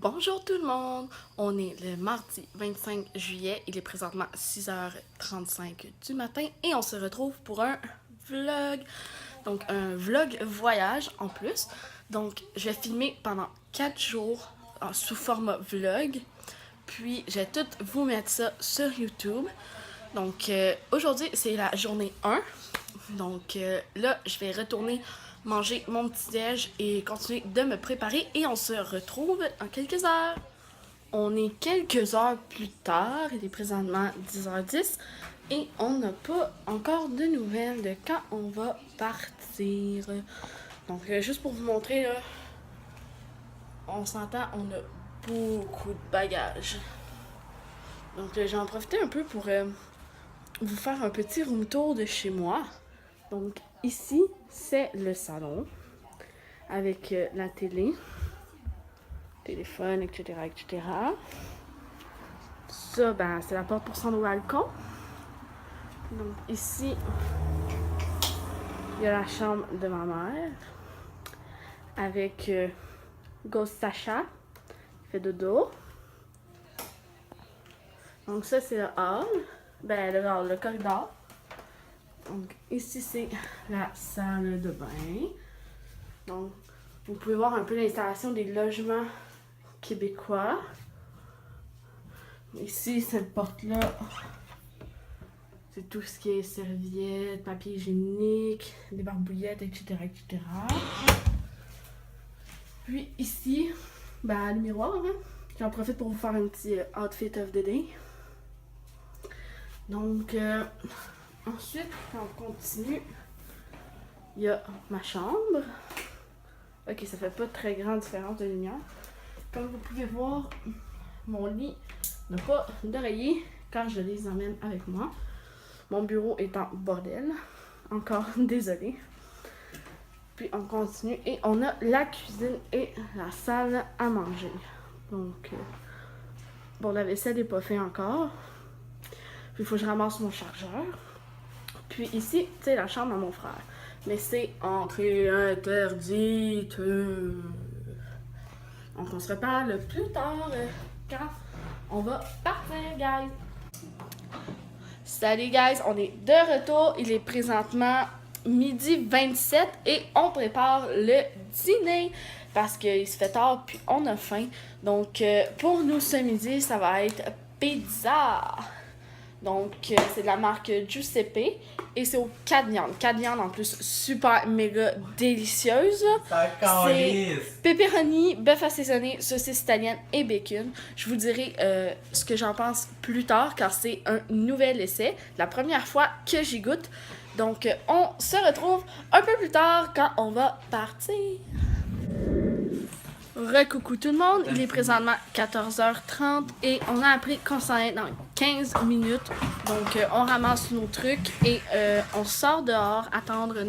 Bonjour tout le monde, on est le mardi 25 juillet, il est présentement 6h35 du matin et on se retrouve pour un vlog, donc un vlog voyage en plus. Donc je vais filmer pendant 4 jours sous format vlog, puis je vais tout vous mettre ça sur YouTube. Donc aujourd'hui c'est la journée 1, donc là je vais retourner manger mon petit-déj et continuer de me préparer et on se retrouve dans quelques heures. On est quelques heures plus tard, il est présentement 10h10 et on n'a pas encore de nouvelles de quand on va partir. Donc juste pour vous montrer, là, on s'entend, on a beaucoup de bagages. Donc j'ai en profité un peu pour vous faire un petit room tour de chez moi. Donc ici, c'est le salon avec la télé, téléphone, etc., etc. Ça, ben, c'est la porte pour s'en au balcon. Donc ici, il y a la chambre de ma mère avec Ghost Sacha qui fait dodo. Donc ça, c'est le hall, ben le corridor. Donc ici c'est la salle de bain. Donc vous pouvez voir un peu l'installation des logements québécois. Ici cette porte-là, c'est tout ce qui est serviettes, papier hygiénique, des barbouillettes, etc., etc. Puis ici, ben le miroir, hein. J'en profite pour vous faire un petit outfit of the day. Donc ensuite, quand on continue, il y a ma chambre. Ok, ça fait pas très grande différence de lumière. Comme vous pouvez voir, mon lit n'a pas d'oreiller quand je les emmène avec moi. Mon bureau est en bordel. Encore désolée. Puis on continue et on a la cuisine et la salle à manger. Donc, bon, la vaisselle n'est pas faite encore. Puis il faut que je ramasse mon chargeur. Puis ici, c'est la chambre à mon frère. Mais c'est entrée interdite. Donc on se reparle plus tard quand on va partir, guys. Salut, guys. On est de retour. Il est présentement midi 27 et on prépare le dîner parce qu'il se fait tard puis on a faim. Donc pour nous ce midi, ça va être pizza. Donc, c'est de la marque Giuseppe et c'est aux 4 viandes. 4 viandes en plus super méga délicieuses. C'est pepperoni, bœuf assaisonné, saucisse italienne et bacon. Je vous dirai ce que j'en pense plus tard car c'est un nouvel essai. La première fois que j'y goûte. Donc, on se retrouve un peu plus tard quand on va partir. Recoucou tout le monde, il est présentement 14h30 et on a appris qu'on s'en est dans 15 minutes. Donc on ramasse nos trucs et on sort dehors attendre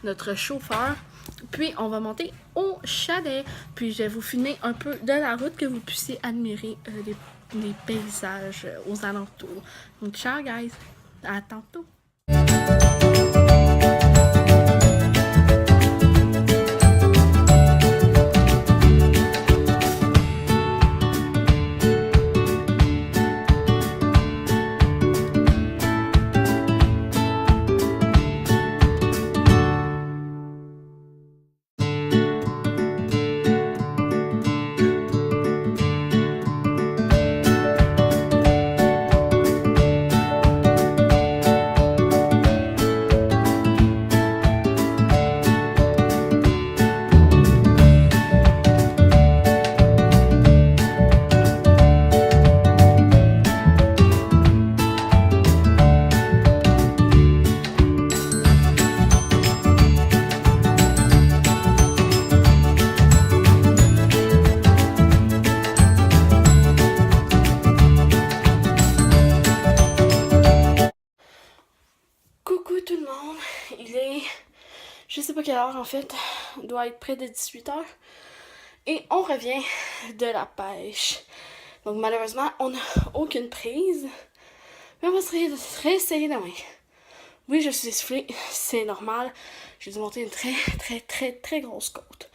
notre chauffeur. Puis on va monter au chalet. Puis je vais vous filmer un peu de la route que vous puissiez admirer les paysages aux alentours. Donc ciao guys, à tantôt. Je sais pas quelle heure en fait, il doit être près de 18h. Et on revient de la pêche. Donc malheureusement, on n'a aucune prise. Mais on va se réessayer demain. Oui, je suis essoufflée, c'est normal. J'ai dû monter une très grosse côte.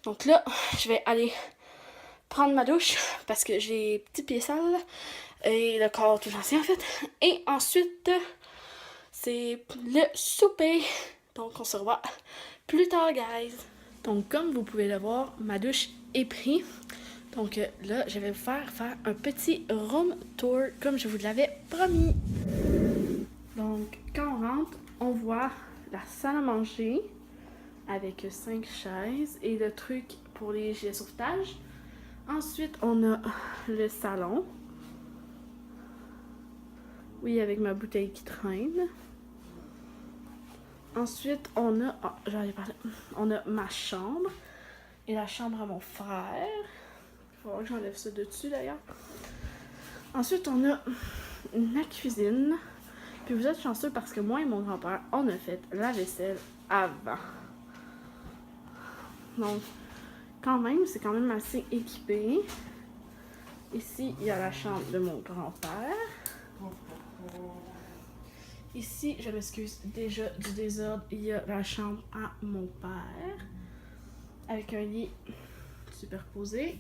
Donc là, je vais aller prendre ma douche parce que j'ai les petits pieds sales et le corps tout ancien en fait. Et ensuite, c'est le souper. Donc, on se revoit plus tard, guys. Donc, comme vous pouvez le voir, ma douche est prise. Donc là, je vais vous faire un petit room tour comme je vous l'avais promis. Donc, quand on rentre, on voit la salle à manger avec 5 chaises et le truc pour les gilets de sauvetage. Ensuite, on a le salon. Oui, avec ma bouteille qui traîne. Ensuite, on a... Oh, j'allais parler. On a ma chambre et la chambre à mon frère. Il va falloir que j'enlève ça de dessus d'ailleurs. Ensuite, on a la cuisine. Puis vous êtes chanceux parce que moi et mon grand-père, on a fait la vaisselle avant. Donc, quand même, c'est quand même assez équipé. Ici, il y a la chambre de mon grand-père. Ici, je m'excuse déjà du désordre, il y a la chambre à mon père. Avec un lit superposé.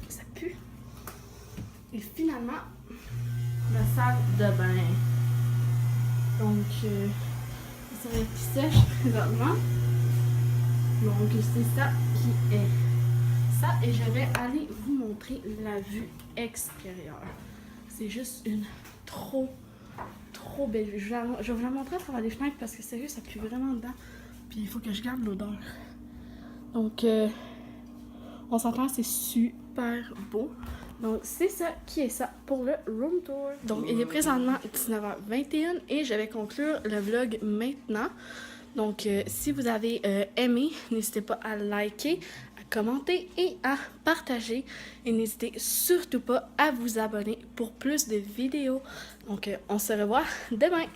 Ça pue. Et finalement, la salle de bain. Donc, ça va être qui sèche présentement. Donc, c'est ça qui est ça. Et je vais aller vous montrer la vue extérieure. C'est juste une trop belle vue. Je vais vous la montrer à travers les fenêtres parce que sérieux, ça pue vraiment dedans. Puis il faut que je garde l'odeur. Donc, on s'entend, c'est super beau. Donc, c'est ça qui est ça pour le room tour. Donc, il est présentement 19h21 et je vais conclure le vlog maintenant. Donc, si vous avez aimé, n'hésitez pas à liker, à commenter et à partager. Et n'hésitez surtout pas à vous abonner pour plus de vidéos. Donc, on se revoit demain.